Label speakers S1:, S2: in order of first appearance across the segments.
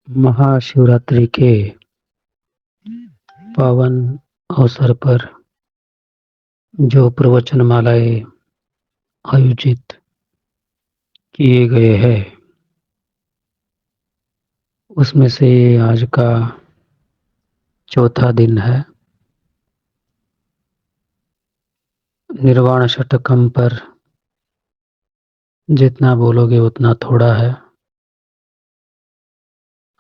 S1: महाशिवरात्रि के पावन अवसर पर जो प्रवचनमालाएं आयोजित किए गए हैं, उसमें से आज का चौथा दिन है। निर्वाण षटकम पर जितना बोलोगे उतना थोड़ा है।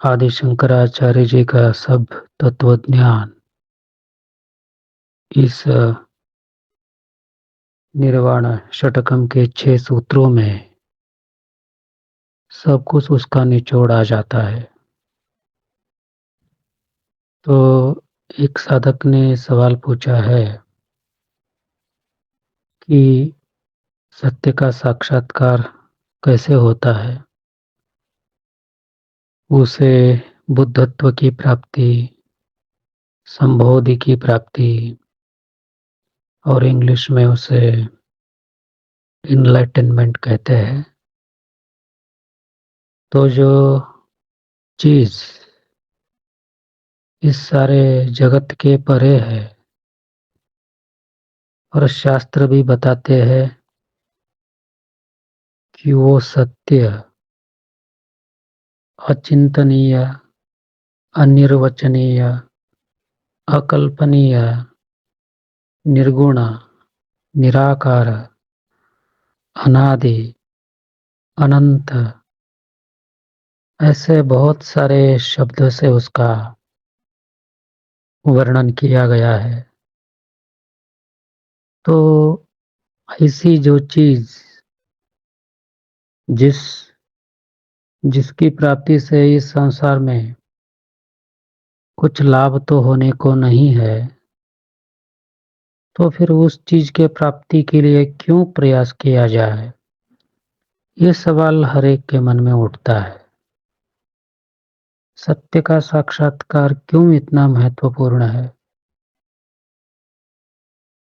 S1: आदि शंकराचार्य जी का सब तत्वज्ञान इस निर्वाण षटकम के 6 सूत्रों में सब कुछ उसका निचोड़ आ जाता है। तो एक साधक ने सवाल पूछा है कि सत्य का साक्षात्कार कैसे होता है। उसे बुद्धत्व की प्राप्ति, संबोधि की प्राप्ति और इंग्लिश में उसे इनलाइटनमेंट कहते हैं। तो जो चीज इस सारे जगत के परे है और शास्त्र भी बताते हैं कि वो सत्य अचिंतनीय, अनिर्वचनीय, अकल्पनीय, निर्गुण, निराकार, अनादि, अनंत, ऐसे बहुत सारे शब्दों से उसका वर्णन किया गया है। तो ऐसी जो चीज जिसकी प्राप्ति से इस संसार में कुछ लाभ तो होने को नहीं है, तो फिर उस चीज के प्राप्ति के लिए क्यों प्रयास किया जाए? ये सवाल हर एक के मन में उठता है। सत्य का साक्षात्कार क्यों इतना महत्वपूर्ण है?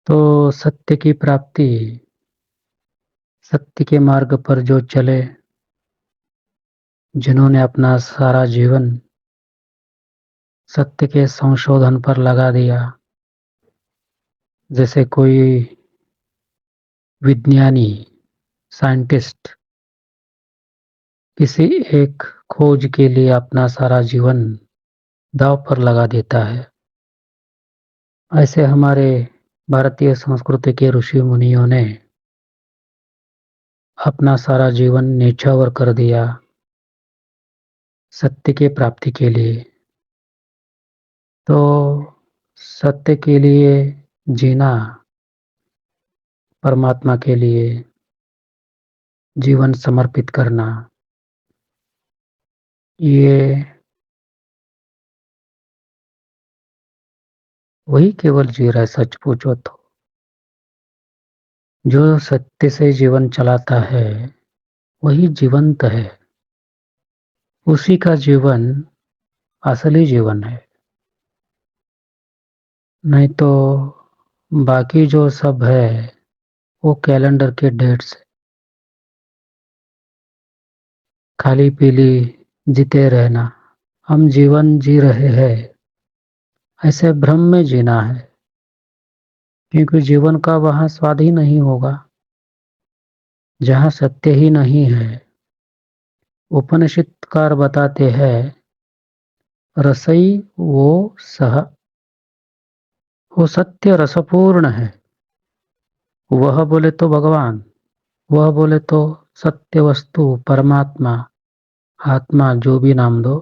S1: तो सत्य की प्राप्ति, सत्य के मार्ग पर जो चले, जिन्होंने अपना सारा जीवन सत्य के संशोधन पर लगा दिया, जैसे कोई विज्ञानी, साइंटिस्ट किसी एक खोज के लिए अपना सारा जीवन दांव पर लगा देता है, ऐसे हमारे भारतीय संस्कृति के ऋषि मुनियों ने अपना सारा जीवन न्यौछावर कर दिया सत्य की प्राप्ति के लिए। तो सत्य के लिए जीना, परमात्मा के लिए जीवन समर्पित करना, ये वही केवल जी रहा है। सच पूछो तो जो सत्य से जीवन चलाता है वही जीवंत है, उसी का जीवन असली जीवन है। नहीं तो बाकी जो सब है वो कैलेंडर के डेट्स, खाली पीली जीते रहना। हम जीवन जी रहे हैं ऐसे भ्रम में जीना है, क्योंकि जीवन का वहां स्वाद ही नहीं होगा जहां सत्य ही नहीं है। उपनिषदकार बताते हैं रसई वो सह, वो सत्य रसपूर्ण है। वह बोले तो भगवान, वह बोले तो सत्य वस्तु, परमात्मा, आत्मा, जो भी नाम दो,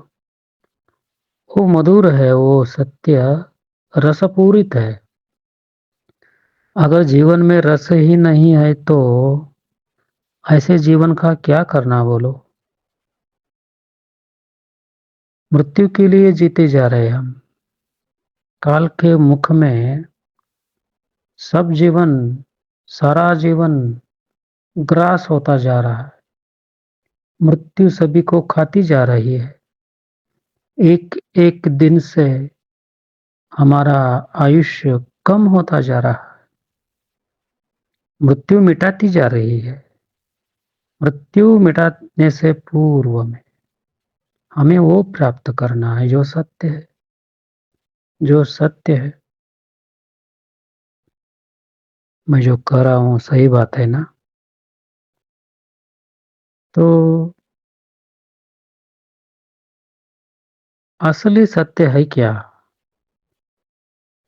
S1: वो मधुर है, वो सत्य रसपूरित है। अगर जीवन में रस ही नहीं है तो ऐसे जीवन का क्या करना बोलो? मृत्यु के लिए जीते जा रहे हैं हम। काल के मुख में सब जीवन, सारा जीवन ग्रास होता जा रहा है। मृत्यु सभी को खाती जा रही है। एक एक दिन से हमारा आयुष्य कम होता जा रहा है। मृत्यु मिटाती जा रही है। मृत्यु मिटाने से पूर्व में हमें वो प्राप्त करना है जो सत्य है, जो सत्य है। मैं जो कह रहा हूँ सही बात है ना? तो असली सत्य है क्या?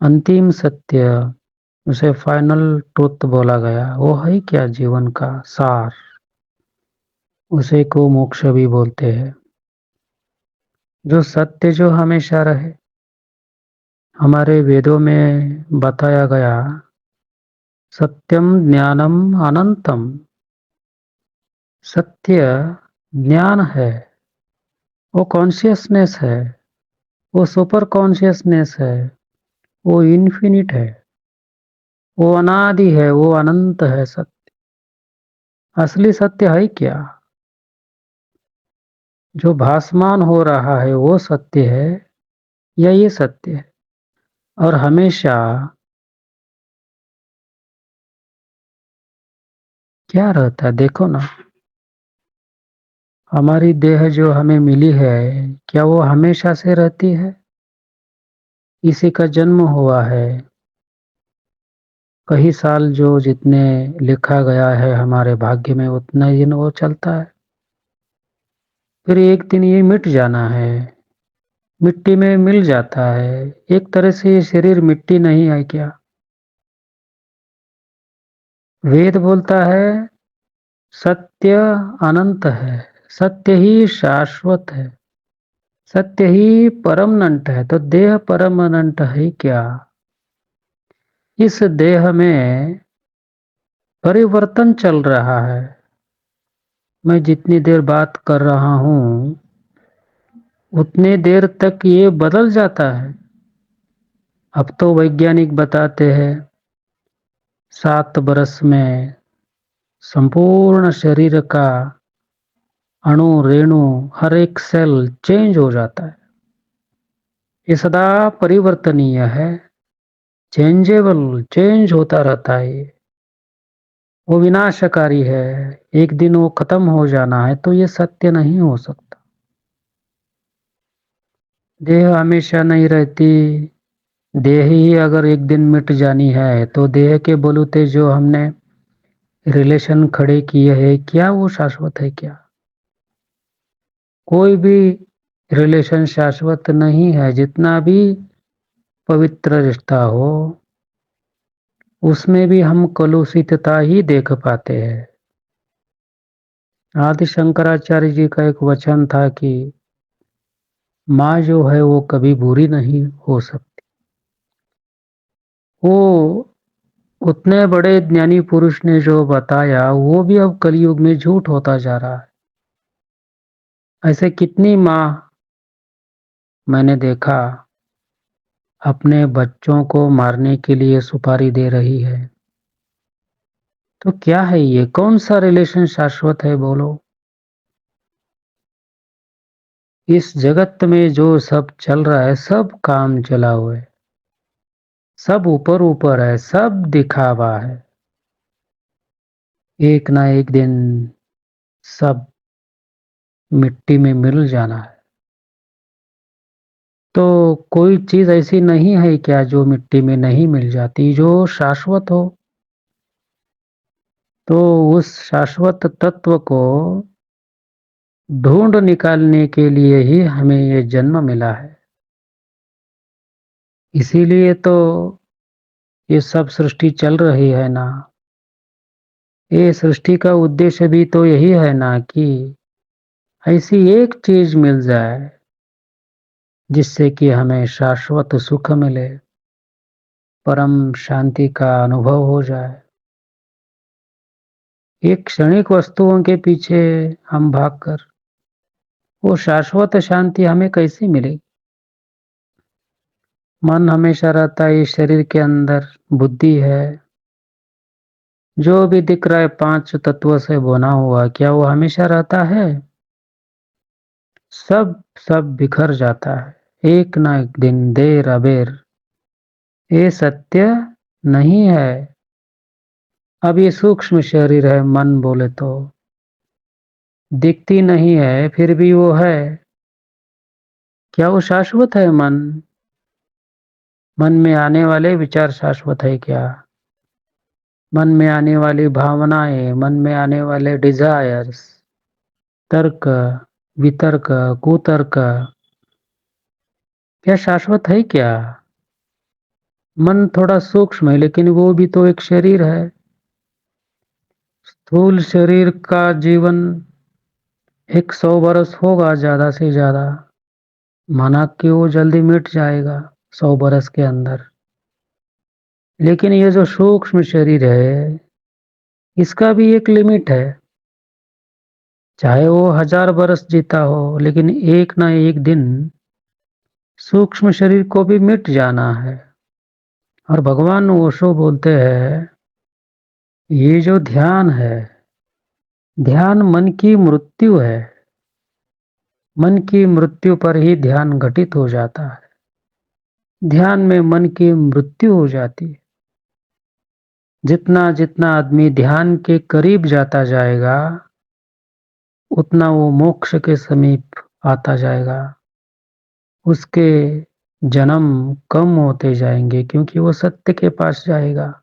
S1: अंतिम सत्य, उसे फाइनल ट्रुथ बोला गया, वो है क्या जीवन का सार? उसे को मोक्ष भी बोलते हैं। जो सत्य जो हमेशा रहे, हमारे वेदों में बताया गया, सत्यम ज्ञानम अनंतम। सत्य ज्ञान है, वो कॉन्शियसनेस है, वो सुपर कॉन्शियसनेस है, वो इन्फिनिट है, वो अनादि है, वो अनंत है। सत्य, असली सत्य है क्या? जो भासमान हो रहा है वो सत्य है या ये सत्य है? और हमेशा क्या रहता है देखो ना, हमारी देह जो हमें मिली है, क्या वो हमेशा से रहती है? इसी का जन्म हुआ है, कई साल जो जितने लिखा गया है हमारे भाग्य में उतना ही दिन वो चलता है, फिर एक दिन ये मिट जाना है, मिट्टी में मिल जाता है। एक तरह से ये शरीर मिट्टी नहीं है क्या? वेद बोलता है सत्य अनंत है, सत्य ही शाश्वत है, सत्य ही परम अनंत है। तो देह परम अनंत है क्या? इस देह में परिवर्तन चल रहा है। मैं जितनी देर बात कर रहा हूँ उतनी देर तक ये बदल जाता है। अब तो वैज्ञानिक बताते हैं 7 बरस में संपूर्ण शरीर का अणु रेणु हर एक सेल चेंज हो जाता है। ये सदा परिवर्तनीय है, चेंजेबल, चेंज होता रहता है ये। वो विनाशकारी है, एक दिन वो खत्म हो जाना है, तो ये सत्य नहीं हो सकता। देह हमेशा नहीं रहती। देह ही अगर एक दिन मिट जानी है तो देह के बलूते जो हमने रिलेशन खड़े किए हैं, क्या वो शाश्वत है क्या? कोई भी रिलेशन शाश्वत नहीं है। जितना भी पवित्र रिश्ता हो उसमें भी हम कलुषितता ही देख पाते हैं। आदि शंकराचार्य जी का एक वचन था कि माँ जो है वो कभी बुरी नहीं हो सकती। वो उतने बड़े ज्ञानी पुरुष ने जो बताया वो भी अब कलयुग में झूठ होता जा रहा है। ऐसे कितनी माँ मैंने देखा अपने बच्चों को मारने के लिए सुपारी दे रही है। तो क्या है ये? कौन सा रिलेशन शाश्वत है बोलो? इस जगत में जो सब चल रहा है सब काम चला हुआ है, सब ऊपर ऊपर है, सब दिखावा है। एक ना एक दिन सब मिट्टी में मिल जाना है। तो कोई चीज ऐसी नहीं है क्या जो मिट्टी में नहीं मिल जाती, जो शाश्वत हो? तो उस शाश्वत तत्व को ढूंढ निकालने के लिए ही हमें ये जन्म मिला है। इसीलिए तो ये सब सृष्टि चल रही है ना। ये सृष्टि का उद्देश्य भी तो यही है ना कि ऐसी एक चीज मिल जाए जिससे कि हमें शाश्वत सुख मिले, परम शांति का अनुभव हो जाए। एक क्षणिक वस्तुओं के पीछे हम भागकर वो शाश्वत शांति हमें कैसे मिलेगी? मन हमेशा रहता है इस शरीर के अंदर, बुद्धि है, जो भी दिख रहा है 5 तत्वों से बना हुआ, क्या वो हमेशा रहता है? सब सब बिखर जाता है एक ना एक दिन, देर अबेर। ये सत्य नहीं है। अब ये सूक्ष्म शरीर है, मन बोले तो दिखती नहीं है, फिर भी वो है। क्या वो शाश्वत है मन? मन में आने वाले विचार शाश्वत है क्या? मन में आने वाली भावनाएं, मन में आने वाले डिजायर्स, तर्क, वितर्क, कुतर्क, क्या शाश्वत है क्या? मन थोड़ा सूक्ष्म है, लेकिन वो भी तो एक शरीर है। स्थूल शरीर का जीवन 100 बरस होगा ज्यादा से ज्यादा। माना कि वो जल्दी मिट जाएगा 100 बरस के अंदर। लेकिन ये जो सूक्ष्म शरीर है, इसका भी एक लिमिट है। चाहे वो 1000 बरस जीता हो, लेकिन एक ना एक दिन सूक्ष्म शरीर को भी मिट जाना है। और भगवान ओशो बोलते हैं, ये जो ध्यान है, ध्यान मन की मृत्यु है। मन की मृत्यु पर ही ध्यान घटित हो जाता है। ध्यान में मन की मृत्यु हो जाती है। जितना जितना आदमी ध्यान के करीब जाता जाएगा, उतना वो मोक्ष के समीप आता जाएगा। उसके जन्म कम होते जाएंगे, क्योंकि वो सत्य के पास जाएगा।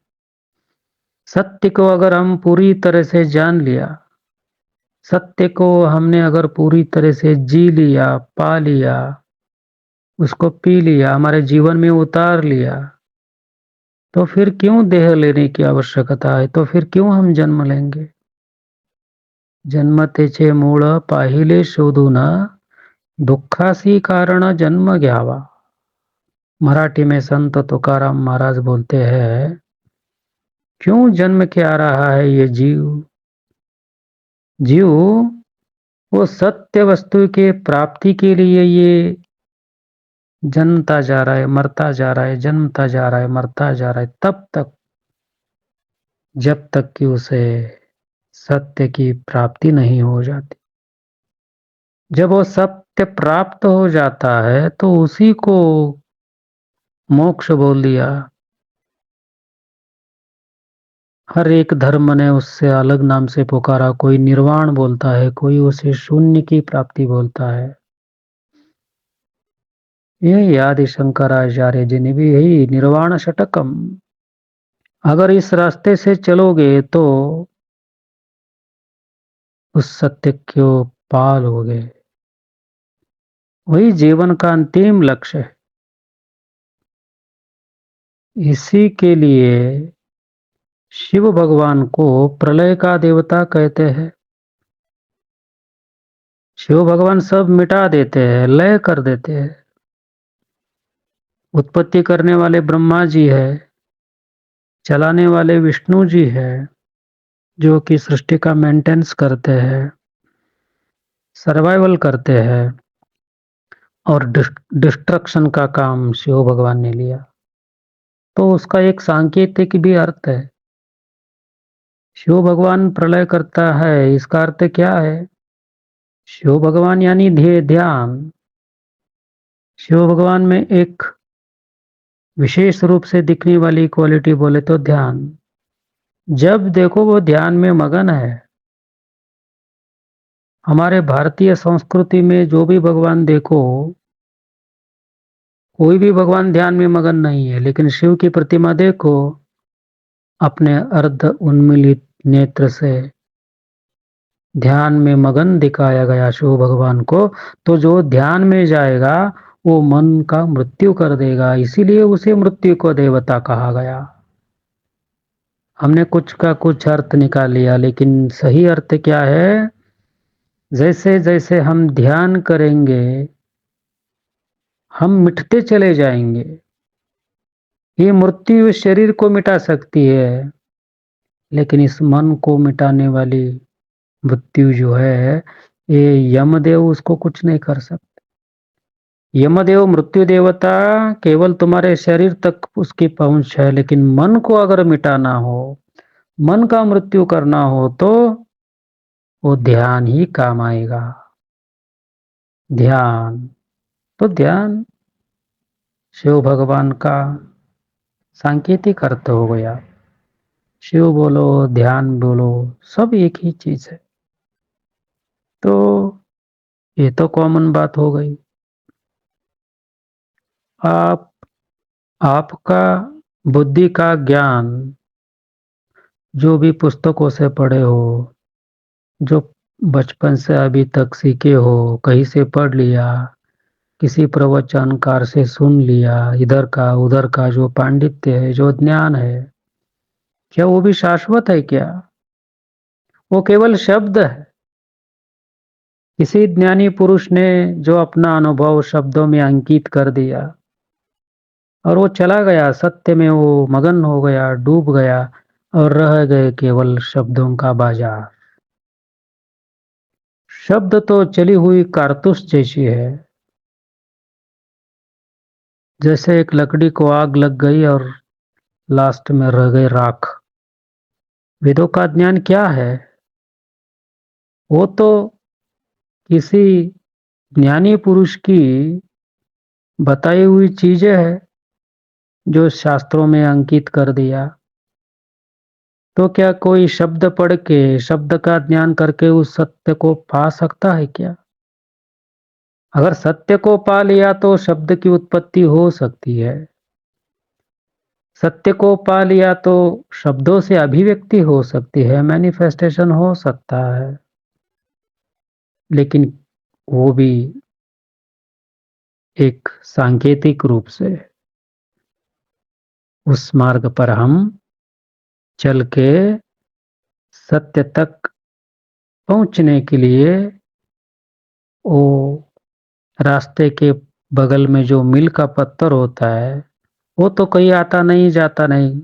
S1: सत्य को अगर हम पूरी तरह से जान लिया, सत्य को हमने अगर पूरी तरह से जी लिया, पा लिया, उसको पी लिया, हमारे जीवन में उतार लिया, तो फिर क्यों देह लेने की आवश्यकता है? तो फिर क्यों हम जन्म लेंगे? जन्मतेचे मूळ पाहिले शोधून, दुःखासी कारण जन्म घ्यावा। मराठी में संत तुकाराम महाराज बोलते हैं, क्यों जन्म के आ रहा है ये जीव? जीव वो सत्य वस्तु के प्राप्ति के लिए ये जन्मता जा रहा है, मरता जा रहा है, जन्मता जा रहा है, मरता जा रहा है, तब तक जब तक कि उसे सत्य की प्राप्ति नहीं हो जाती। जब वो सत्य प्राप्त हो जाता है, तो उसी को मोक्ष बोल दिया। हर एक धर्म ने उससे अलग नाम से पुकारा। कोई निर्वाण बोलता है, कोई उसे शून्य की प्राप्ति बोलता है। यही आदि शंकराचार्य जी ने भी यही निर्वाण षटकम। अगर इस रास्ते से चलोगे तो उस सत्य को पालोगे। वही जीवन का अंतिम लक्ष्य है। इसी के लिए शिव भगवान को प्रलय का देवता कहते हैं। शिव भगवान सब मिटा देते हैं, लय कर देते हैं। उत्पत्ति करने वाले ब्रह्मा जी है, चलाने वाले विष्णु जी है, जो कि सृष्टि का मेंटेनेंस करते हैं, सर्वाइवल करते हैं, और डिस्ट्रक्शन का काम शिव भगवान ने लिया। तो उसका एक सांकेतिक भी अर्थ है। शिव भगवान प्रलय करता है, इसका अर्थ क्या है? शिव भगवान यानी ध्यान। शिव भगवान में एक विशेष रूप से दिखने वाली क्वालिटी बोले तो ध्यान। जब देखो वो ध्यान में मगन है। हमारे भारतीय संस्कृति में जो भी भगवान देखो, कोई भी भगवान ध्यान में मगन नहीं है। लेकिन शिव की प्रतिमा देखो, अपने अर्ध उन्मीलित नेत्र से ध्यान में मगन दिखाया गया शिव भगवान को। तो जो ध्यान में जाएगा, वो मन का मृत्यु कर देगा। इसीलिए उसे मृत्यु को देवता कहा गया। हमने कुछ का कुछ अर्थ निकाल लिया, लेकिन सही अर्थ क्या है? जैसे जैसे हम ध्यान करेंगे, हम मिटते चले जाएंगे। ये मृत्यु इस शरीर को मिटा सकती है, लेकिन इस मन को मिटाने वाली मृत्यु जो है, ये यमदेव उसको कुछ नहीं कर सकते। यमदेव मृत्यु देवता केवल तुम्हारे शरीर तक उसकी पहुंच है, लेकिन मन को अगर मिटाना हो, मन का मृत्यु करना हो, तो वो ध्यान ही काम आएगा। ध्यान, तो ध्यान शिव भगवान का सांकेतिक अर्थ हो गया। शिव बोलो, ध्यान बोलो, सब एक ही चीज है। तो ये तो कॉमन बात हो गई। आप आपका बुद्धि का ज्ञान जो भी पुस्तकों से पढ़े हो, जो बचपन से अभी तक सीखे हो, कहीं से पढ़ लिया, किसी प्रवचनकार से सुन लिया, इधर का उधर का जो पांडित्य है, जो ज्ञान है, क्या वो भी शाश्वत है क्या? वो केवल शब्द है। किसी ज्ञानी पुरुष ने जो अपना अनुभव शब्दों में अंकित कर दिया और वो चला गया, सत्य में वो मगन हो गया, डूब गया और रह गए केवल शब्दों का बाजार। शब्द तो चली हुई कारतूस जैसी है, जैसे एक लकड़ी को आग लग गई और लास्ट में रह गई राख। वेदों का ज्ञान क्या है? वो तो किसी ज्ञानी पुरुष की बताई हुई चीजें हैं जो शास्त्रों में अंकित कर दिया। तो क्या कोई शब्द पढ़ के, शब्द का ज्ञान करके उस सत्य को पा सकता है क्या? अगर सत्य को पा लिया तो शब्द की उत्पत्ति हो सकती है। सत्य को पा लिया तो शब्दों से अभिव्यक्ति हो सकती है, मैनिफेस्टेशन हो सकता है, लेकिन वो भी एक सांकेतिक रूप से। उस मार्ग पर हम चल के सत्य तक पहुंचने के लिए वो रास्ते के बगल में जो मील का पत्थर होता है, वो तो कहीं आता नहीं जाता नहीं,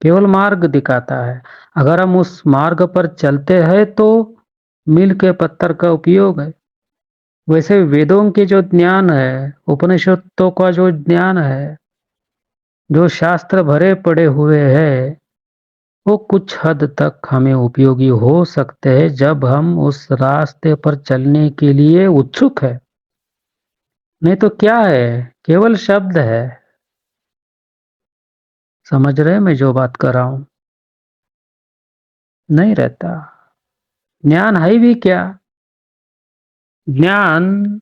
S1: केवल मार्ग दिखाता है। अगर हम उस मार्ग पर चलते हैं तो मील के पत्थर का उपयोग है। वैसे वेदों के जो ज्ञान है, उपनिषदों का जो ज्ञान है, जो शास्त्र भरे पड़े हुए हैं, वो कुछ हद तक हमें उपयोगी हो सकते हैं जब हम उस रास्ते पर चलने के लिए उत्सुक है। नहीं तो क्या है, केवल शब्द है। समझ रहे हैं मैं जो बात कर रहा हूं? नहीं रहता। ज्ञान है भी क्या? ज्ञान,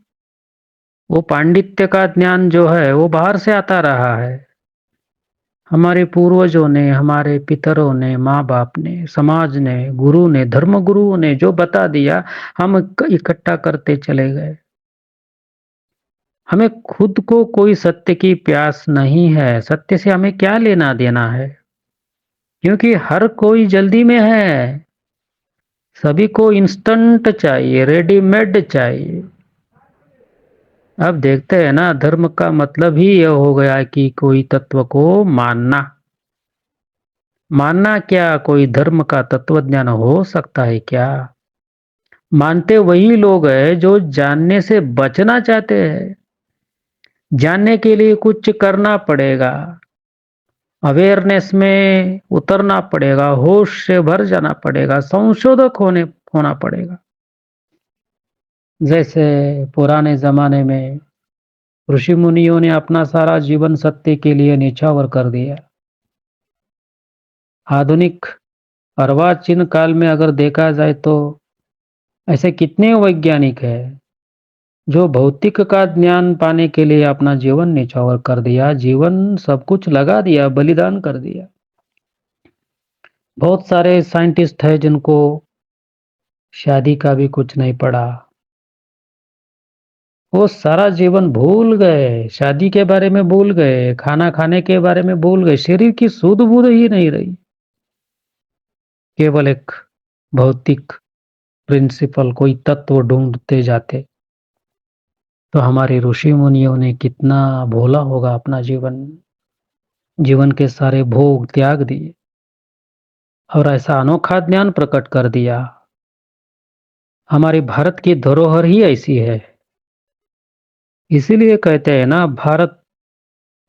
S1: वो पांडित्य का ज्ञान जो है वो बाहर से आता रहा है। हमारे पूर्वजों ने, हमारे पितरों ने, माँ बाप ने, समाज ने, गुरु ने, धर्म गुरुओं ने जो बता दिया, हम इकट्ठा करते चले गए। हमें खुद को कोई सत्य की प्यास नहीं है। सत्य से हमें क्या लेना देना है? क्योंकि हर कोई जल्दी में है। सभी को इंस्टेंट चाहिए, रेडीमेड चाहिए। अब देखते हैं ना, धर्म का मतलब ही यह हो गया कि कोई तत्व को मानना। मानना क्या कोई धर्म का तत्वज्ञान हो सकता है क्या? मानते वही लोग हैं जो जानने से बचना चाहते हैं। जानने के लिए कुछ करना पड़ेगा, अवेयरनेस में उतरना पड़ेगा, होश से भर जाना पड़ेगा, संशोधक होना पड़ेगा। जैसे पुराने जमाने में ऋषि मुनियों ने अपना सारा जीवन सत्य के लिए निछावर कर दिया। आधुनिक अर्वाचीन काल में अगर देखा जाए तो ऐसे कितने वैज्ञानिक हैं जो भौतिक का ज्ञान पाने के लिए अपना जीवन निछावर कर दिया, जीवन सब कुछ लगा दिया, बलिदान कर दिया। बहुत सारे साइंटिस्ट हैं जिनको शादी का भी कुछ नहीं पड़ा। वो सारा जीवन भूल गए, शादी के बारे में भूल गए, खाना खाने के बारे में भूल गए, शरीर की सुध बुध ही नहीं रही। केवल एक भौतिक प्रिंसिपल, कोई तत्व ढूंढते जाते। तो हमारे ऋषि मुनियों ने कितना भोला होगा अपना जीवन, जीवन के सारे भोग त्याग दिए और ऐसा अनोखा ज्ञान प्रकट कर दिया। हमारे भारत की धरोहर ही ऐसी है। इसीलिए कहते हैं ना, भारत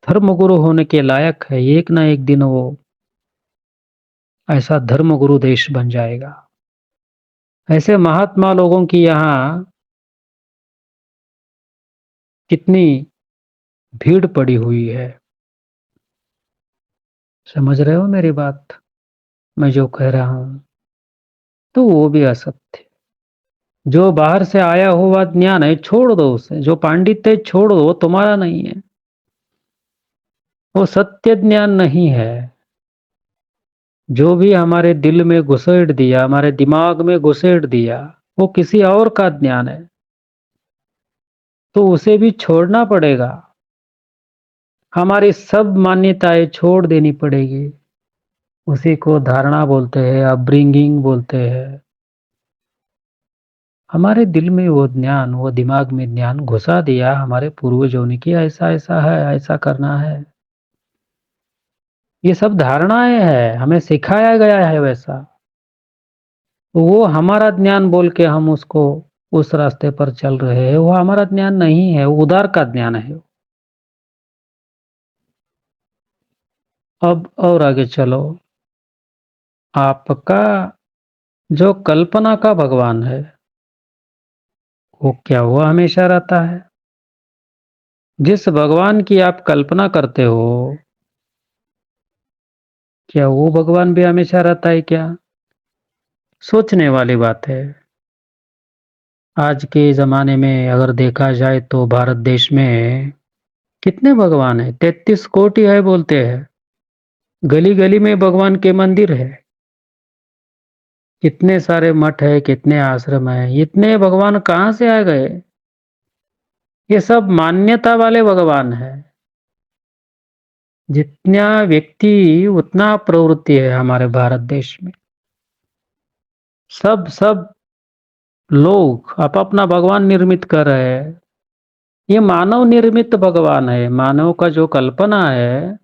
S1: धर्मगुरु होने के लायक है। एक ना एक दिन वो ऐसा धर्मगुरु देश बन जाएगा। ऐसे महात्मा लोगों की यहाँ कितनी भीड़ पड़ी हुई है। समझ रहे हो मेरी बात, मैं जो कह रहा हूं? तो वो भी असत्य। जो बाहर से आया हुआ ज्ञान है छोड़ दो उसे, जो पांडित्य है छोड़ दो, वो तुम्हारा नहीं है। वो सत्य ज्ञान नहीं है। जो भी हमारे दिल में घुसेड़ दिया, हमारे दिमाग में घुसेड़ दिया, वो किसी और का ज्ञान है, तो उसे भी छोड़ना पड़ेगा। हमारी सब मान्यताएं छोड़ देनी पड़ेगी। उसी को धारणा बोलते हैं, अपब्रिंगिंग बोलते हैं। हमारे दिल में वो ज्ञान, वो दिमाग में ज्ञान घुसा दिया हमारे पूर्वजों ने कि ऐसा ऐसा है, ऐसा करना है। ये सब धारणाएं हैं, हमें सिखाया गया है वैसा। तो वो हमारा ज्ञान बोल के हम उसको उस रास्ते पर चल रहे हैं। वो हमारा ज्ञान नहीं है, वो उधार का ज्ञान है। अब और आगे चलो। आपका जो कल्पना का भगवान है, वो क्या वो हमेशा रहता है? जिस भगवान की आप कल्पना करते हो, क्या वो भगवान भी हमेशा रहता है क्या? सोचने वाली बात है। आज के ज़माने में अगर देखा जाए तो भारत देश में कितने भगवान हैं? 33 कोटि है बोलते हैं। गली-गली में भगवान के मंदिर है। कितने सारे मठ है, कितने आश्रम है, इतने भगवान कहाँ से आ गए? ये सब मान्यता वाले भगवान हैं। जितना व्यक्ति उतना प्रवृत्ति है हमारे भारत देश में। सब लोग अपना भगवान निर्मित कर रहे हैं। ये मानव निर्मित भगवान है। मानव का जो कल्पना है,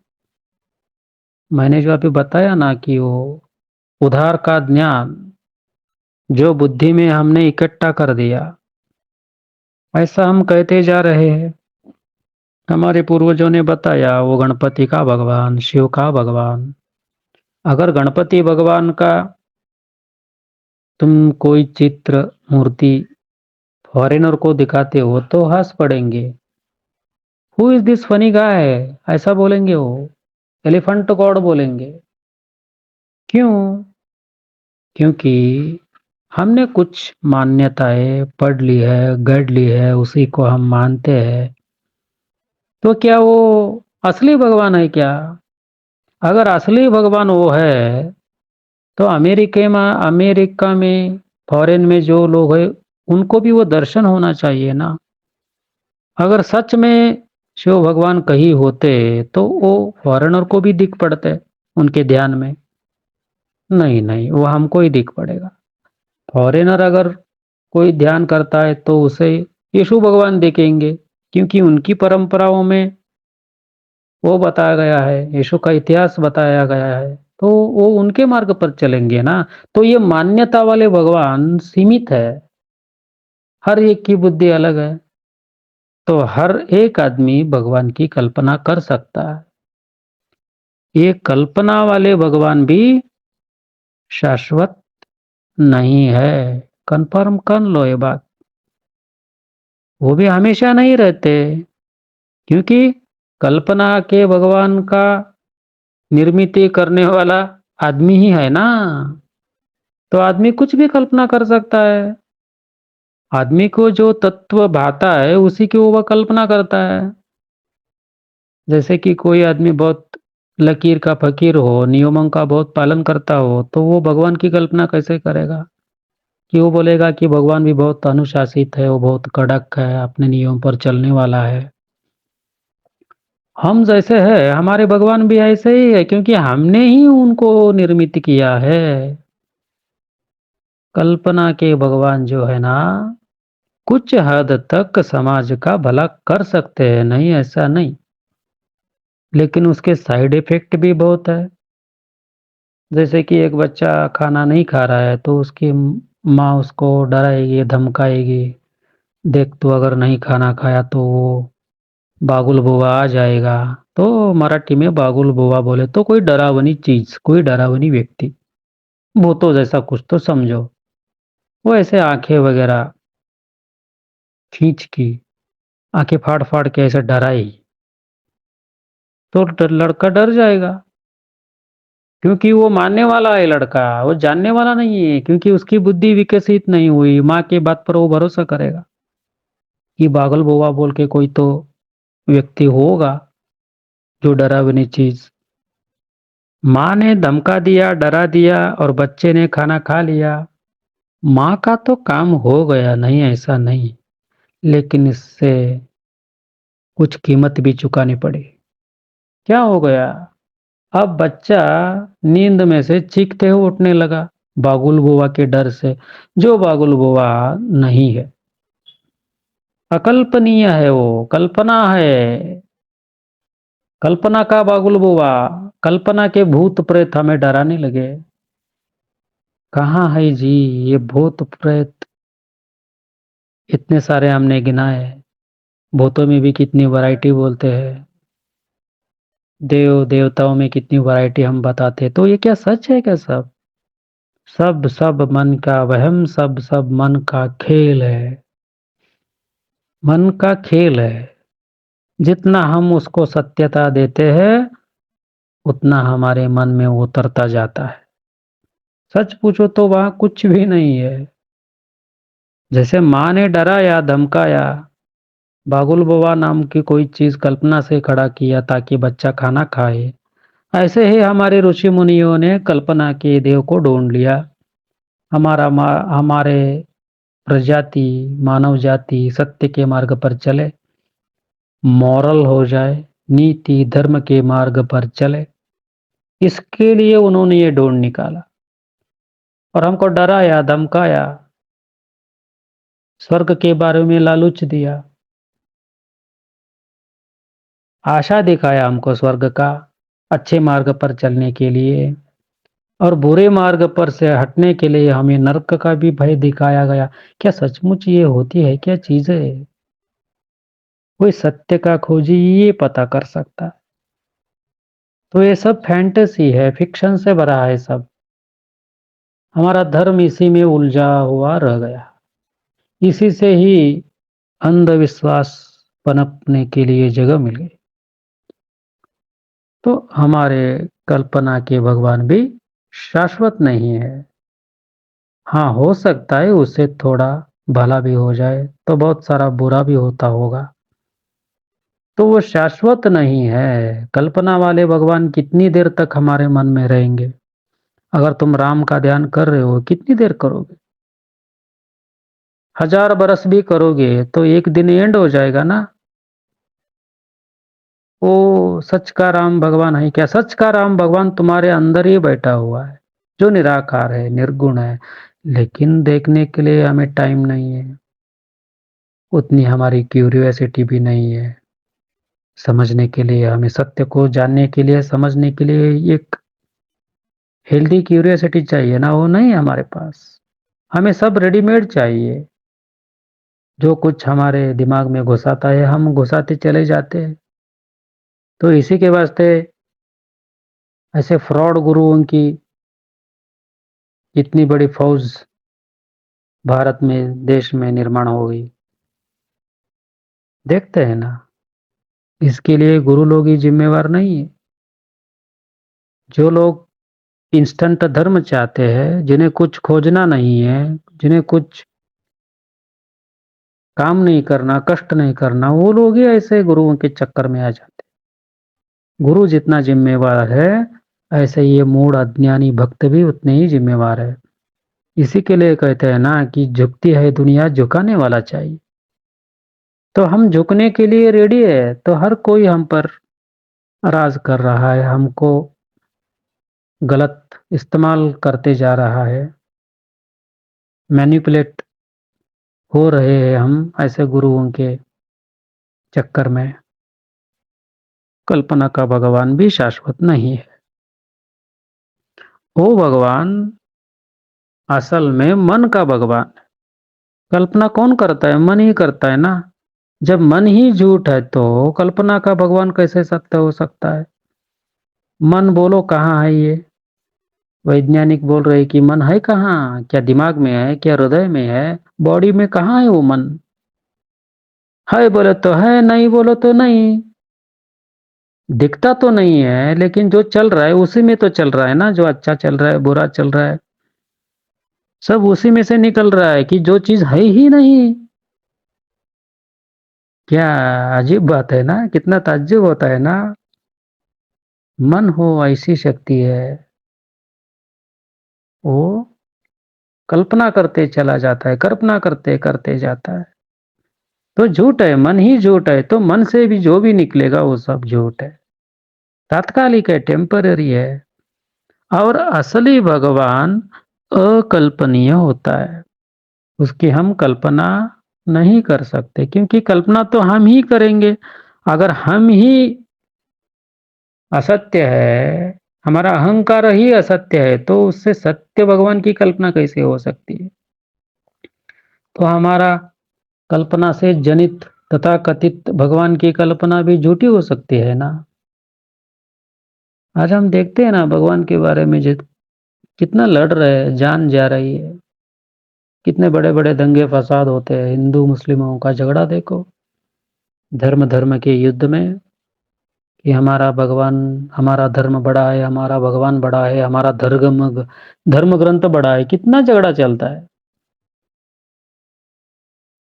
S1: मैंने जो अभी बताया ना कि वो उधार का ज्ञान जो बुद्धि में हमने इकट्ठा कर दिया, ऐसा हम कहते जा रहे हैं। हमारे पूर्वजों ने बताया वो गणपति का भगवान, शिव का भगवान। अगर गणपति भगवान का तुम कोई चित्र, मूर्ति फॉरेनर को दिखाते हो तो हंस पड़ेंगे। Who is this funny guy, ऐसा बोलेंगे वो। एलिफेंट गॉड बोलेंगे। क्यों? क्योंकि हमने कुछ मान्यताएं पढ़ ली है, गढ़ ली है, उसी को हम मानते हैं। तो क्या वो असली भगवान है क्या? अगर असली भगवान वो है, तो अमेरिका में, फॉरेन में जो लोग हैं, उनको भी वो दर्शन होना चाहिए ना। अगर सच में शिव भगवान कहीं होते, तो वो फॉरेनर को भी दिख पड़ते उनके ध्यान में। नहीं, नहीं, वो हमको ही दिख पड़ेगा। फॉरेनर अगर कोई ध्यान करता है तो उसे यीशु भगवान दिखेंगे, क्योंकि उनकी परंपराओं में वो बताया गया है, यीशु का इतिहास बताया गया है, तो वो उनके मार्ग पर चलेंगे ना। तो ये मान्यता वाले भगवान सीमित है। हर एक की बुद्धि अलग है। तो हर एक आदमी भगवान की कल्पना कर सकता है। ये कल्पना वाले भगवान भी शाश्वत नहीं है। कंफर्म कर लो ये बात। वो भी हमेशा नहीं रहते, क्योंकि कल्पना के भगवान का निर्मित करने वाला आदमी ही है ना। तो आदमी कुछ भी कल्पना कर सकता है। आदमी को जो तत्व भाता है उसी की वो कल्पना करता है। जैसे कि कोई आदमी बहुत लकीर का फकीर हो, नियमों का बहुत पालन करता हो, तो वो भगवान की कल्पना कैसे करेगा? कि वो बोलेगा कि भगवान भी बहुत अनुशासित है, वो बहुत कड़क है, अपने नियम पर चलने वाला है। हम जैसे हैं, हमारे भगवान भी ऐसे ही है, क्योंकि हमने ही उनको निर्मित किया है। कल्पना के भगवान जो है ना, कुछ हद तक समाज का भला कर सकते हैं, नहीं ऐसा नहीं, लेकिन उसके साइड इफेक्ट भी बहुत है। जैसे कि एक बच्चा खाना नहीं खा रहा है तो उसकी माँ उसको डराएगी, धमकाएगी। देख तू अगर नहीं खाना खाया तो वो बागुल बुआ आ जाएगा। तो मराठी में बागुल बुआ बोले तो कोई डरावनी चीज, कोई डरावनी व्यक्ति, भूतों जैसा कुछ तो समझो। वो ऐसे आंखें वगैरह खींच की, आंखें फाड़ फाड़ के ऐसे डराई, तो लड़का डर जाएगा। क्योंकि वो मानने वाला है लड़का, वो जानने वाला नहीं है, क्योंकि उसकी बुद्धि विकसित नहीं हुई। माँ की बात पर वो भरोसा करेगा कि पागल बुआ बोल के कोई तो व्यक्ति होगा जो डरावनी चीज। माँ ने धमका दिया, डरा दिया और बच्चे ने खाना खा लिया। माँ का तो काम हो गया, नहीं ऐसा नहीं, लेकिन इससे कुछ कीमत भी चुकानी पड़ी। क्या हो गया? अब बच्चा नींद में से चीखते हुए उठने लगा, बागुल बुआ के डर से, जो बागुल बुआ नहीं है, अकल्पनीय है, वो कल्पना है। कल्पना का बागुल बुआ, कल्पना के भूत प्रेत हमें डराने लगे। कहाँ है जी ये भूत प्रेत? इतने सारे हमने गिनाए। भूतों में भी कितनी वैरायटी बोलते हैं, देव देवताओं में कितनी वैरायटी हम बताते हैं। तो ये क्या सच है क्या? सब सब सब मन का वहम, सब सब मन का खेल है। मन का खेल है। जितना हम उसको सत्यता देते हैं, उतना हमारे मन में वो उतरता जाता है। सच पूछो तो वहां कुछ भी नहीं है। जैसे माँ ने डराया, धमकाया, बागुल बुआ नाम की कोई चीज कल्पना से खड़ा किया ताकि बच्चा खाना खाए, ऐसे ही हमारे ऋषि मुनियों ने कल्पना के देव को ढूंढ लिया। हमारे प्रजाति, मानव जाति सत्य के मार्ग पर चले, मॉरल हो जाए, नीति धर्म के मार्ग पर चले, इसके लिए उन्होंने ये ढूंढ निकाला और हमको डराया, धमकाया, स्वर्ग के बारे में लालच दिया, आशा दिखाया हमको स्वर्ग का, अच्छे मार्ग पर चलने के लिए, और बुरे मार्ग पर से हटने के लिए हमें नरक का भी भय दिखाया गया। क्या सचमुच ये होती है क्या चीजें? कोई सत्य का खोजी ये पता कर सकता है। तो ये सब फैंटेसी है, फिक्शन से भरा है सब। हमारा धर्म इसी में उलझा हुआ रह गया। इसी से ही अंधविश्वास पनपने के लिए जगह मिल गई। तो हमारे कल्पना के भगवान भी शाश्वत नहीं है। हाँ, हो सकता है उससे थोड़ा भला भी हो जाए तो बहुत सारा बुरा भी होता होगा। तो वो शाश्वत नहीं है। कल्पना वाले भगवान कितनी देर तक हमारे मन में रहेंगे? अगर तुम राम का ध्यान कर रहे हो, कितनी देर करोगे? 1000 बरस भी करोगे तो एक दिन एंड हो जाएगा ना। ओ सच का राम भगवान है क्या? सच का राम भगवान तुम्हारे अंदर ही बैठा हुआ है, जो निराकार है, निर्गुण है, लेकिन देखने के लिए हमें टाइम नहीं है, उतनी हमारी क्यूरियोसिटी भी नहीं है। समझने के लिए, हमें सत्य को जानने के लिए, समझने के लिए एक हेल्दी क्यूरियोसिटी चाहिए ना, वो नहीं है हमारे पास। हमें सब रेडीमेड चाहिए। जो कुछ हमारे दिमाग में घुसाता है हम घुसाते चले जाते हैं। तो इसी के वास्ते ऐसे फ्रॉड गुरुओं की इतनी बड़ी फौज भारत में, देश में निर्माण हो गई। देखते हैं ना, इसके लिए गुरु लोग ही जिम्मेवार नहीं है। जो लोग इंस्टेंट धर्म चाहते हैं, जिन्हें कुछ खोजना नहीं है, जिन्हें कुछ काम नहीं करना, कष्ट नहीं करना, वो लोग ही ऐसे गुरुओं के चक्कर में आ जाते हैं। गुरु जितना जिम्मेवार है, ऐसे ये मूढ़ अज्ञानी भक्त भी उतने ही जिम्मेवार है। इसी के लिए कहते हैं ना कि झुकती है दुनिया, झुकाने वाला चाहिए। तो हम झुकने के लिए रेडी है, तो हर कोई हम पर राज कर रहा है, हमको गलत इस्तेमाल करते जा रहा है, मैनिपुलेट हो रहे हैं हम ऐसे गुरुओं के चक्कर में। कल्पना का भगवान भी शाश्वत नहीं है। वो भगवान असल में मन का भगवान है। कल्पना कौन करता है? मन ही करता है ना। जब मन ही झूठ है तो कल्पना का भगवान कैसे सत्य हो सकता है? मन बोलो कहाँ है ये? वैज्ञानिक बोल रहे कि मन है कहाँ? क्या दिमाग में है? क्या हृदय में है? बॉडी में कहाँ है वो मन? है बोले तो है, नहीं बोलो तो नहीं। दिखता तो नहीं है, लेकिन जो चल रहा है उसी में तो चल रहा है ना। जो अच्छा चल रहा है, बुरा चल रहा है, सब उसी में से निकल रहा है कि जो चीज है ही नहीं। क्या अजीब बात है ना, कितना ताज्जुब होता है ना। मन हो ऐसी शक्ति है, वो कल्पना करते चला जाता है, कल्पना करते करते जाता है। तो झूठ है, मन ही झूठ है, तो मन से भी जो भी निकलेगा वो सब झूठ है, तात्कालिक है, टेम्पररी है। और असली भगवान अकल्पनीय होता है, उसकी हम कल्पना नहीं कर सकते, क्योंकि कल्पना तो हम ही करेंगे। अगर हम ही असत्य है, हमारा अहंकार ही असत्य है, तो उससे सत्य भगवान की कल्पना कैसे हो सकती है? तो हमारा कल्पना से जनित तथा कथित भगवान की कल्पना भी झूठी हो सकती है ना। आज हम देखते हैं ना भगवान के बारे में कितना लड़ रहे हैं, जान जा रही है, कितने बड़े बड़े दंगे फसाद होते हैं, हिंदू मुस्लिमों का झगड़ा देखो, धर्म धर्म के युद्ध में, कि हमारा भगवान, हमारा धर्म बड़ा है, हमारा भगवान बड़ा है, हमारा धर्म धर्म ग्रंथ बड़ा है, कितना झगड़ा चलता है।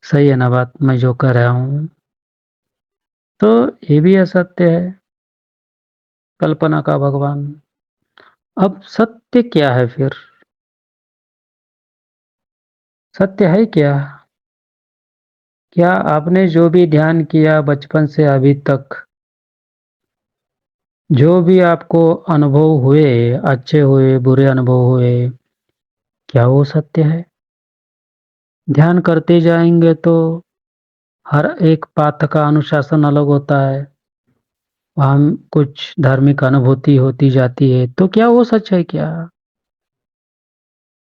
S1: सही है ना बात मैं जो कह रहा हूँ? तो ये भी असत्य है, कल्पना का भगवान। अब सत्य क्या है फिर? सत्य है क्या? क्या आपने जो भी ध्यान किया बचपन से अभी तक, जो भी आपको अनुभव हुए, अच्छे हुए, बुरे अनुभव हुए, क्या वो सत्य है? ध्यान करते जाएंगे तो हर एक पाठ का अनुशासन अलग होता है, हम कुछ धार्मिक अनुभूति होती जाती है, तो क्या वो सच है क्या?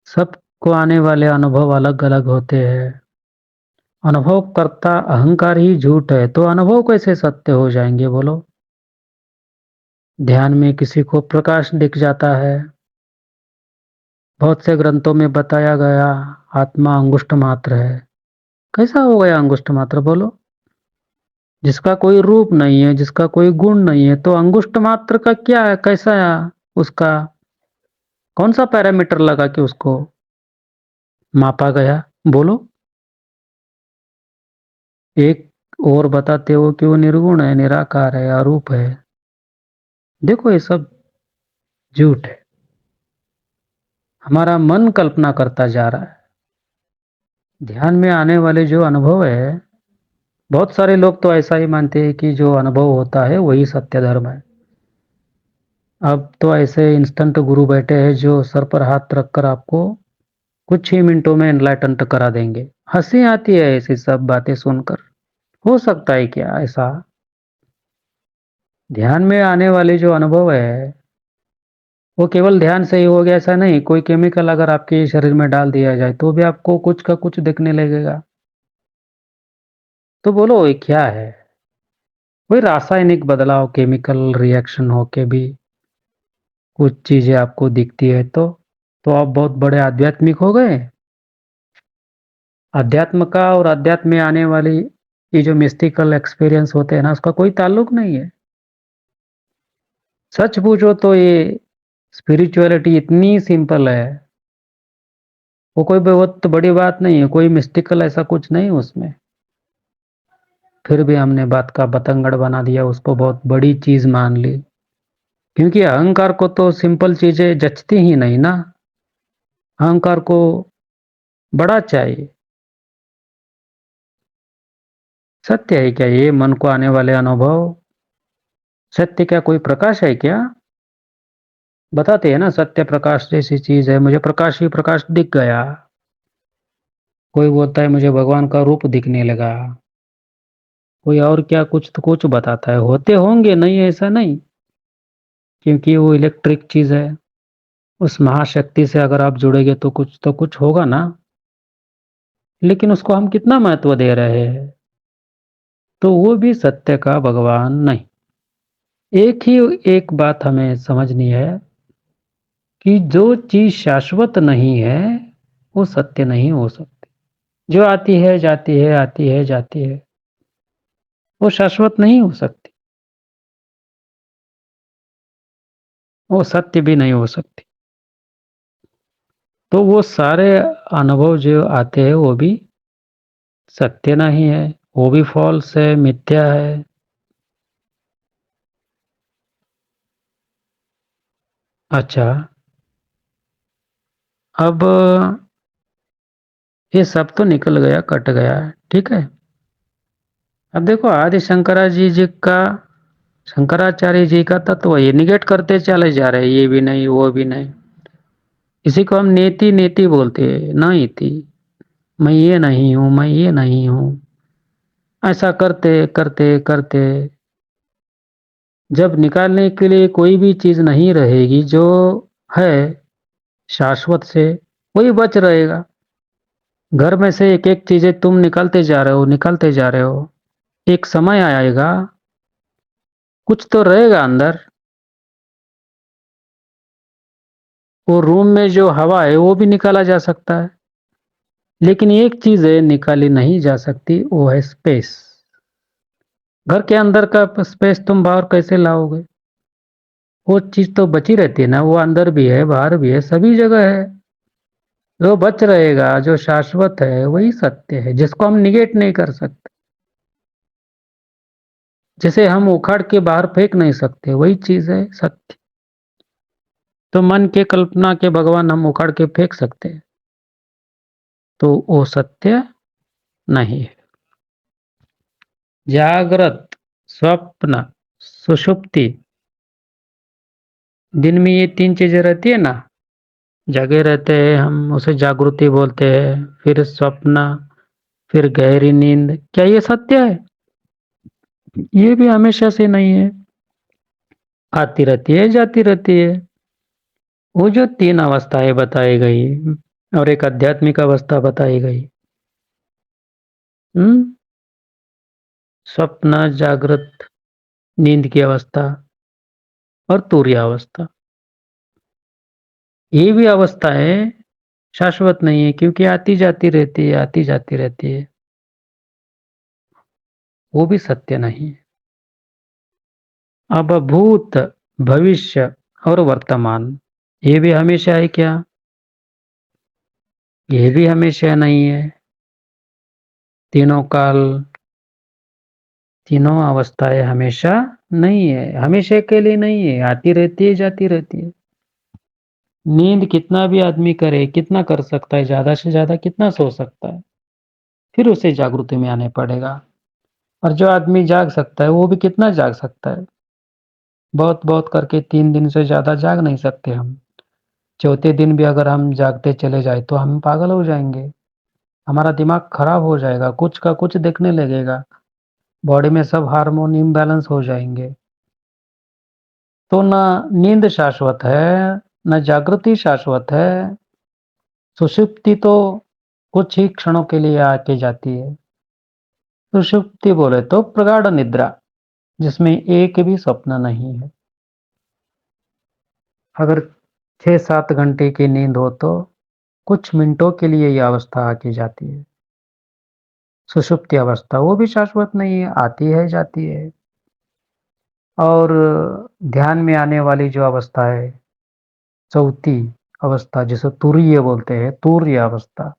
S1: सबको आने वाले अनुभव अलग अलग होते हैं। अनुभव करता अहंकार ही झूठ है, तो अनुभव कैसे सत्य हो जाएंगे बोलो? ध्यान में किसी को प्रकाश दिख जाता है, बहुत से ग्रंथों में बताया गया आत्मा अंगुष्ठ मात्र है। कैसा हो गया अंगुष्ठ मात्र बोलो? जिसका कोई रूप नहीं है, जिसका कोई गुण नहीं है, तो अंगुष्ठ मात्र का क्या है, कैसा है उसका? कौन सा पैरामीटर लगा कि उसको मापा गया बोलो? एक और बताते हो कि वो निर्गुण है, निराकार है, अरूप है। देखो ये सब झूठ है, हमारा मन कल्पना करता जा रहा है। ध्यान में आने वाले जो अनुभव है, बहुत सारे लोग तो ऐसा ही मानते हैं कि जो अनुभव होता है वही सत्य धर्म है। अब तो ऐसे इंस्टेंट गुरु बैठे हैं जो सर पर हाथ रखकर आपको कुछ ही मिनटों में एनलाइटन करा देंगे। हंसी आती है ऐसी सब बातें सुनकर। हो सकता है क्या ऐसा? ध्यान में आने वाले जो अनुभव है, वो केवल ध्यान से ही हो गया ऐसा नहीं, कोई केमिकल अगर आपके शरीर में डाल दिया जाए तो भी आपको कुछ का कुछ दिखने लगेगा। तो बोलो ये क्या है? कोई रासायनिक बदलाव, केमिकल रिएक्शन होके भी कुछ चीजें आपको दिखती है, तो आप बहुत बड़े आध्यात्मिक हो गए। अध्यात्म का और अध्यात्म में आने वाली ये जो मिस्टिकल एक्सपीरियंस होते हैं ना, उसका कोई ताल्लुक नहीं है। सच पूछो तो ये स्पिरिचुअलिटी इतनी सिंपल है, वो कोई बहुत बड़ी बात नहीं है, कोई मिस्टिकल ऐसा कुछ नहीं उसमें। फिर भी हमने बात का बतंगड़ बना दिया, उसको बहुत बड़ी चीज मान ली, क्योंकि अहंकार को तो सिंपल चीजें जचती ही नहीं ना। अहंकार को बड़ा चाहिए। सत्य है क्या ये मन को आने वाले अनुभव? सत्य क्या कोई प्रकाश है क्या? बताते हैं ना सत्य प्रकाश जैसी चीज है, मुझे प्रकाश ही प्रकाश दिख गया। कोई बोलता है मुझे भगवान का रूप दिखने लगा, कोई और क्या कुछ तो कुछ बताता है, होते होंगे नहीं ऐसा नहीं, क्योंकि वो इलेक्ट्रिक चीज है। उस महाशक्ति से अगर आप जुड़ेंगे तो कुछ होगा ना। लेकिन उसको हम कितना महत्व दे रहे हैं, तो वो भी सत्य का भगवान नहीं। एक ही एक बात हमें समझनी है कि जो चीज शाश्वत नहीं है वो सत्य नहीं हो सकती। जो आती है जाती है, आती है जाती है, वो शाश्वत नहीं हो सकती, वो सत्य भी नहीं हो सकती। तो वो सारे अनुभव जो आते हैं वो भी सत्य नहीं है, वो भी फॉल्स है, मिथ्या है। अच्छा, अब ये सब तो निकल गया, कट गया, ठीक है। अब देखो आदि शंकराचार्य जी का तत्व ये निगेट करते चले जा रहे हैं, ये भी नहीं वो भी नहीं। इसी को हम नेति नेति बोलते हैं, न इति। मैं ये नहीं हूं, मैं ये नहीं हूं। ऐसा करते करते करते जब निकालने के लिए कोई भी चीज नहीं रहेगी जो है शाश्वत से, वही बच रहेगा। घर में से एक एक चीजें तुम निकालते जा रहे हो, निकालते जा रहे हो। एक समय आएगा, कुछ तो रहेगा अंदर। वो रूम में जो हवा है वो भी निकाला जा सकता है, लेकिन एक चीज है निकाली नहीं जा सकती, वो है स्पेस। घर के अंदर का स्पेस तुम बाहर कैसे लाओगे? वो चीज तो बची रहती है ना, वो अंदर भी है बाहर भी है, सभी जगह है। जो बच रहेगा, जो शाश्वत है, वही सत्य है, जिसको हम निगेट नहीं कर सकते। जिसे हम उखाड़ के बाहर फेंक नहीं सकते, वही चीज है सत्य। तो मन के कल्पना के भगवान हम उखाड़ के फेंक सकते हैं, तो वो सत्य नहीं है। जागृत, स्वप्न, सुषुप्ति, दिन में ये तीन चीजें रहती है ना। जगे रहते हैं हम, उसे जागृति बोलते हैं। फिर स्वप्न, फिर गहरी नींद, क्या ये सत्य है? ये भी हमेशा से नहीं है, आती रहती है जाती रहती है। वो जो तीन अवस्थाएं बताई गई और एक आध्यात्मिक अवस्था बताई गई, हम्म, स्वप्न, जागृत, नींद की अवस्था और तुर्य अवस्था, ये भी अवस्थाएं शाश्वत नहीं है, क्योंकि आती जाती रहती है, आती जाती रहती है। वो भी सत्य नहीं है। अब भूत, भविष्य और वर्तमान, ये भी हमेशा है क्या? ये भी हमेशा नहीं है। तीनों काल, तीनों अवस्थाएं हमेशा नहीं है, हमेशा के लिए नहीं है, आती रहती है जाती रहती है। नींद कितना भी आदमी करे, कितना कर सकता है, ज्यादा से ज्यादा कितना सो सकता है, फिर उसे जागृति में आने पड़ेगा। और जो आदमी जाग सकता है वो भी कितना जाग सकता है? बहुत बहुत करके 3 दिन से ज्यादा जाग नहीं सकते हम। चौथे दिन भी अगर हम जागते चले जाए तो हम पागल हो जाएंगे। हमारा दिमाग खराब हो जाएगा, कुछ का कुछ देखने लगेगा, बॉडी में सब हार्मोन इम्बैलेंस हो जाएंगे। तो न नींद शाश्वत है, न जागृति शाश्वत है। सुषुप्ति तो कुछ ही क्षणों के लिए आके जाती है। सुषुप्ति बोले तो प्रगाढ़ निद्रा, जिसमें एक भी स्वप्न नहीं है। अगर 6-7 घंटे की नींद हो तो कुछ मिनटों के लिए यह अवस्था आके जाती है। सुषुप्ति अवस्था वो भी शाश्वत नहीं है, आती है जाती है। और ध्यान में आने वाली जो अवस्था है, चौथी अवस्था जिसे तुरीय बोलते हैं, तूर्य अवस्था।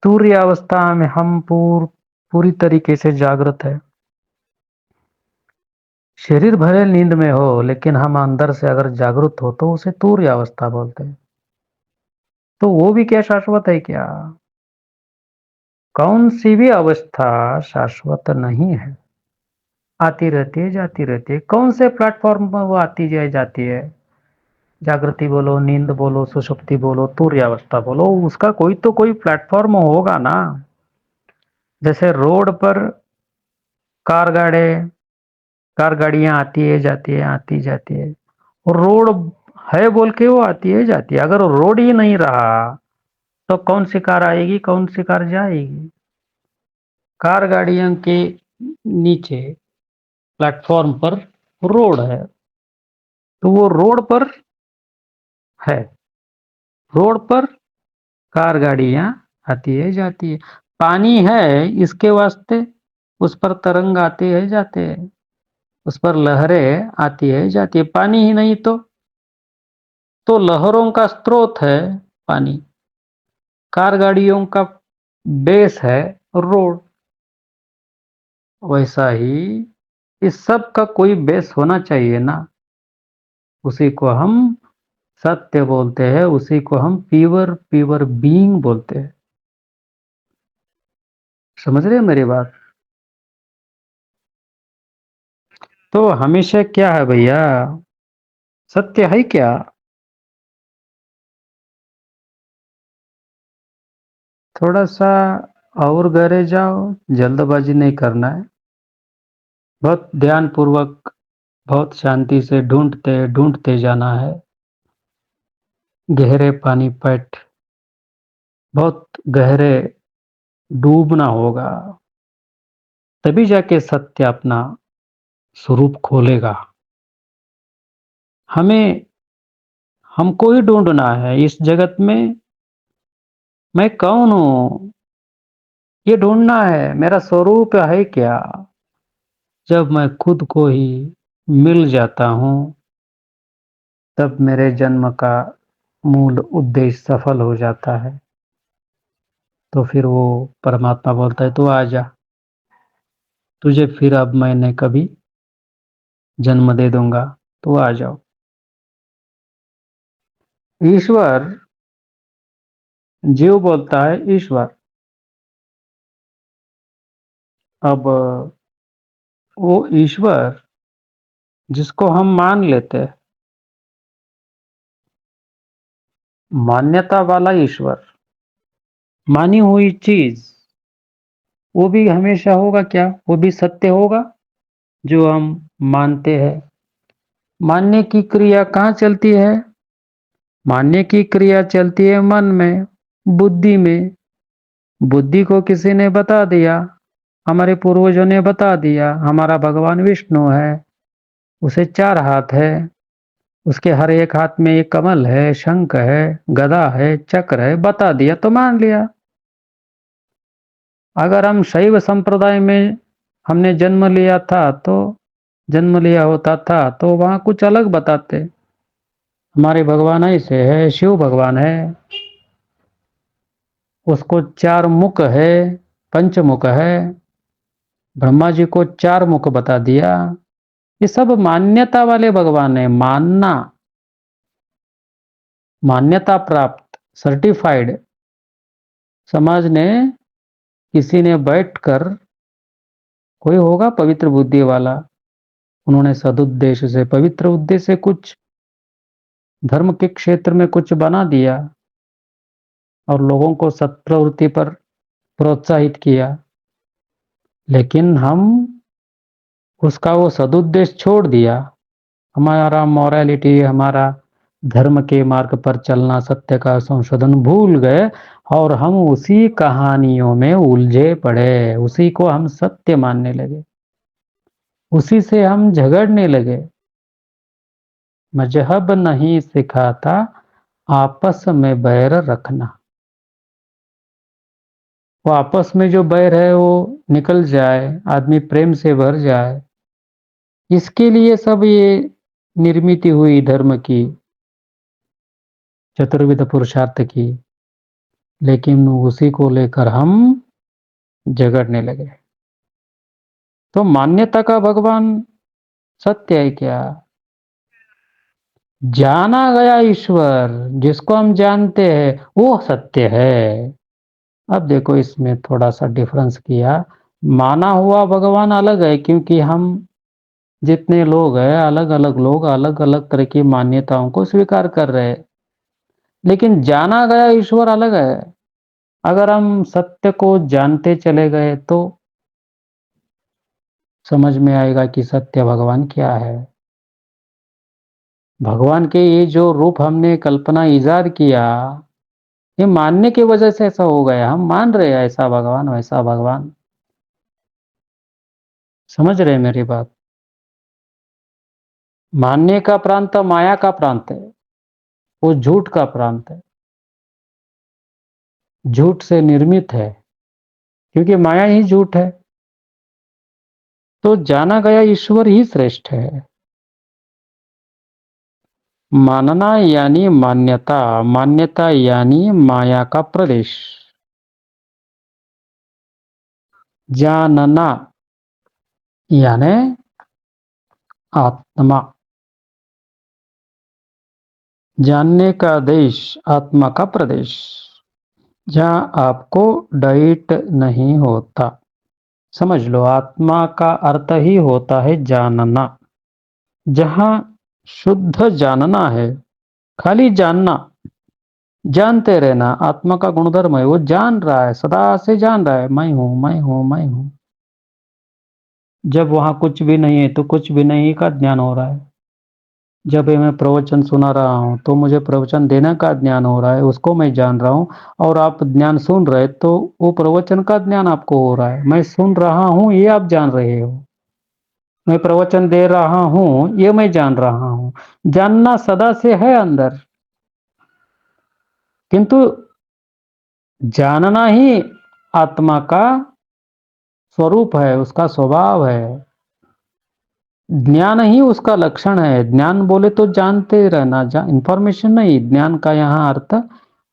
S1: तूर्य अवस्था में हम पूरी तरीके से जागृत है। शरीर भले नींद में हो, लेकिन हम अंदर से अगर जागृत हो तो उसे तूर्य अवस्था बोलते हैं। तो वो भी क्या शाश्वत है क्या? कौन सी भी अवस्था शाश्वत नहीं है, आती रहती है जाती रहती है। कौन से प्लेटफॉर्म पर वो आती जाती है? जागृति बोलो, नींद बोलो, सुषुप्ति बोलो, तुर्य अवस्था बोलो, उसका कोई तो कोई प्लेटफॉर्म होगा ना। जैसे रोड पर कार गाड़े कार गाड़ियां आती है जाती है, आती जाती है। और रोड है बोल के वो आती है जाती है। अगर रोड ही नहीं रहा तो कौन सी कार आएगी, कौन सी कार जाएगी? कार गाड़ियों के नीचे प्लेटफॉर्म पर रोड है, तो वो रोड पर है। रोड पर कार गाड़ियां आती है जाती है। पानी है इसके वास्ते, उस पर तरंग आते हैं जाते हैं, उस पर लहरें आती है जाती है। पानी ही नहीं तो लहरों का स्रोत है पानी। कार गाड़ियों का बेस है रोड। वैसा ही इस सब का कोई बेस होना चाहिए ना। उसी को हम सत्य बोलते हैं, उसी को हम प्योर प्योर बीइंग बोलते हैं। समझ रहे हैं मेरी बात? तो हमेशा क्या है भैया, सत्य है क्या? थोड़ा सा और गहरे जाओ, जल्दबाजी नहीं करना है। बहुत ध्यान पूर्वक, बहुत शांति से ढूंढते ढूंढते जाना है। गहरे पानी पट, बहुत गहरे डूबना होगा, तभी जाके सत्य अपना स्वरूप खोलेगा। हमें हमको ही ढूंढना है इस जगत में। मैं कौन हूँ, ये ढूंढना है। मेरा स्वरूप है क्या? जब मैं खुद को ही मिल जाता हूँ, तब मेरे जन्म का मूल उद्देश्य सफल हो जाता है। तो फिर वो परमात्मा बोलता है, तू आ जा, तुझे फिर अब मैंने कभी जन्म दे दूंगा, तो आ जाओ। ईश्वर, जीव बोलता है ईश्वर। अब वो ईश्वर जिसको हम मान लेते हैं, मान्यता वाला ईश्वर, मानी हुई चीज, वो भी हमेशा होगा क्या? वो भी सत्य होगा जो हम मानते हैं? मानने की क्रिया कहाँ चलती है? मानने की क्रिया चलती है मन में, बुद्धि में। बुद्धि को किसी ने बता दिया, हमारे पूर्वजों ने बता दिया, हमारा भगवान विष्णु है, उसे 4 हाथ है, उसके हर एक हाथ में एक कमल है, शंख है, गदा है, चक्र है, बता दिया तो मान लिया। अगर हम शैव संप्रदाय में हमने जन्म लिया था, तो जन्म लिया होता था तो वहां कुछ अलग बताते। हमारे भगवान ऐसे है, शिव भगवान है, उसको 4 मुख है, पंचमुख है। ब्रह्मा जी को 4 मुख बता दिया। ये सब मान्यता वाले भगवान है। मानना, मान्यता प्राप्त, सर्टिफाइड। समाज ने, किसी ने बैठकर, कोई होगा पवित्र बुद्धि वाला, उन्होंने सदुद्देश्य से, पवित्र उद्देश्य से कुछ धर्म के क्षेत्र में कुछ बना दिया और लोगों को सत्प्रवृत्ति पर प्रोत्साहित किया। लेकिन हम उसका वो सदुद्देश्य छोड़ दिया। हमारा मॉरलिटी, हमारा धर्म के मार्ग पर चलना, सत्य का संशोधन भूल गए और हम उसी कहानियों में उलझे पड़े। उसी को हम सत्य मानने लगे, उसी से हम झगड़ने लगे। मजहब नहीं सिखाता आपस में बैर रखना। वो आपस में जो बैर है वो निकल जाए, आदमी प्रेम से भर जाए, इसके लिए सब ये निर्मित हुई धर्म की, चतुर्विध पुरुषार्थ की। लेकिन उसी को लेकर हम झगड़ने लगे। तो मान्यता का भगवान सत्य है क्या? जाना गया ईश्वर जिसको हम जानते हैं वो सत्य है। अब देखो इसमें थोड़ा सा डिफरेंस किया। माना हुआ भगवान अलग है, क्योंकि हम जितने लोग हैं, अलग अलग लोग अलग अलग तरह की मान्यताओं को स्वीकार कर रहे हैं। लेकिन जाना गया ईश्वर अलग है। अगर हम सत्य को जानते चले गए तो समझ में आएगा कि सत्य भगवान क्या है। भगवान के ये जो रूप हमने कल्पना ईजाद किया, ये मानने की वजह से ऐसा हो गया। हम मान रहे हैं ऐसा भगवान वैसा भगवान। समझ रहे हैं मेरी बात? मानने का प्रांत माया का प्रांत है, वो झूठ का प्रांत है, झूठ से निर्मित है, क्योंकि माया ही झूठ है। तो जाना गया ईश्वर ही श्रेष्ठ है। मानना यानी मान्यता, मान्यता यानी माया का प्रदेश। जानना यानी आत्मा। जानने का देश आत्मा का प्रदेश, जहाँ आपको डाइट नहीं होता। समझ लो, आत्मा का अर्थ ही होता है जानना। जहाँ शुद्ध जानना है, खाली जानना, जानते रहना आत्मा का गुणधर्म है। वो जान रहा है, सदा से जान रहा है, मैं हूं, मैं हूं, मैं हूं। जब वहां कुछ भी नहीं है तो कुछ भी नहीं का ज्ञान हो रहा है। जब ये मैं प्रवचन सुना रहा हूँ तो मुझे प्रवचन देने का ज्ञान हो रहा है, उसको मैं जान रहा हूँ। और आप ज्ञान सुन रहे तो वो प्रवचन का ज्ञान आपको हो रहा है। मैं सुन रहा हूँ, ये आप जान रहे हो। मैं प्रवचन दे रहा हूँ, ये मैं जान रहा हूँ। जानना सदा से है अंदर, किंतु जानना ही आत्मा का स्वरूप है, उसका स्वभाव है। ज्ञान ही उसका लक्षण है। ज्ञान बोले तो जानते रहना, इंफॉर्मेशन नहीं। ज्ञान का यहाँ अर्थ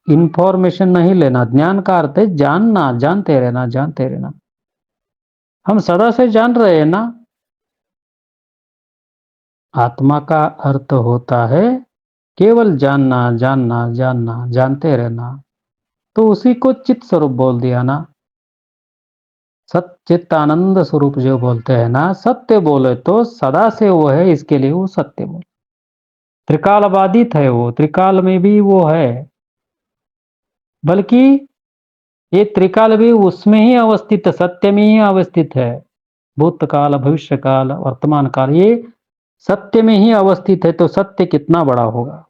S1: इंफॉर्मेशन नहीं लेना। ज्ञान का अर्थ है जानना, जानते रहना, जानते रहना। हम सदा से जान रहे हैं ना। आत्मा का अर्थ होता है केवल जानना, जानना, जानना, जानते रहना। तो उसी को चित स्वरूप बोल दिया ना। सच्चित आनंद स्वरूप जो बोलते हैं ना, सत्य बोले तो सदा से वो है, इसके लिए वो सत्य बोले। त्रिकाल बाधित है वो, त्रिकाल में भी वो है। बल्कि ये त्रिकाल भी उसमें ही अवस्थित, सत्य में ही अवस्थित है। भूतकाल, भविष्य काल, वर्तमान काल, ये सत्य में ही अवस्थित है। तो सत्य कितना बड़ा होगा।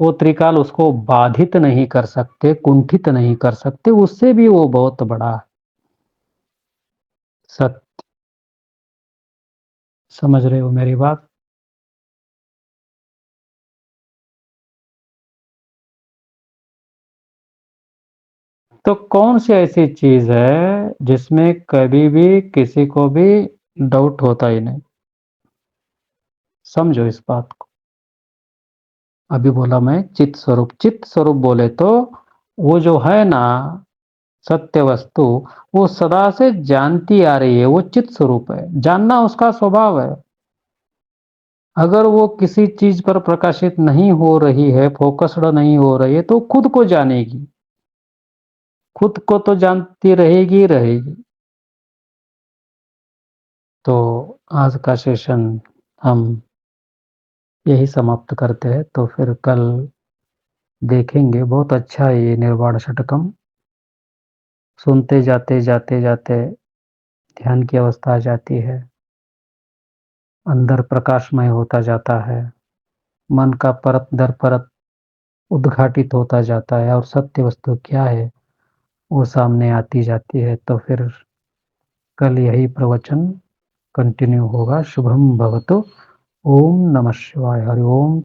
S1: वो त्रिकाल उसको बाधित नहीं कर सकते, कुंठित नहीं कर सकते। उससे भी वो बहुत बड़ा है। सत्य। समझ रहे हो मेरी बात। तो कौन सी ऐसी चीज है जिसमें कभी भी किसी को भी डाउट होता ही नहीं। समझो इस बात को। अभी बोला मैं चित स्वरूप। चित स्वरूप बोले तो वो जो है ना सत्य वस्तु, वो सदा से जानती आ रही है। वो चित स्वरूप है, जानना उसका स्वभाव है। अगर वो किसी चीज पर प्रकाशित नहीं हो रही है, फोकस्ड नहीं हो रही है, तो खुद को जानेगी। खुद को तो जानती रहेगी ही रहेगी। तो आज का सेशन हम यही समाप्त करते हैं। तो फिर कल देखेंगे। बहुत अच्छा है ये निर्वाण षटकम। सुनते जाते जाते जाते ध्यान की अवस्था आ जाती है। अंदर प्रकाशमय होता जाता है। मन का परत दर परत उद्घाटित होता जाता है और सत्य वस्तु क्या है वो सामने आती जाती है। तो फिर कल यही प्रवचन कंटिन्यू होगा। शुभम भवतु। ओम नमः शिवाय। हरि ओम।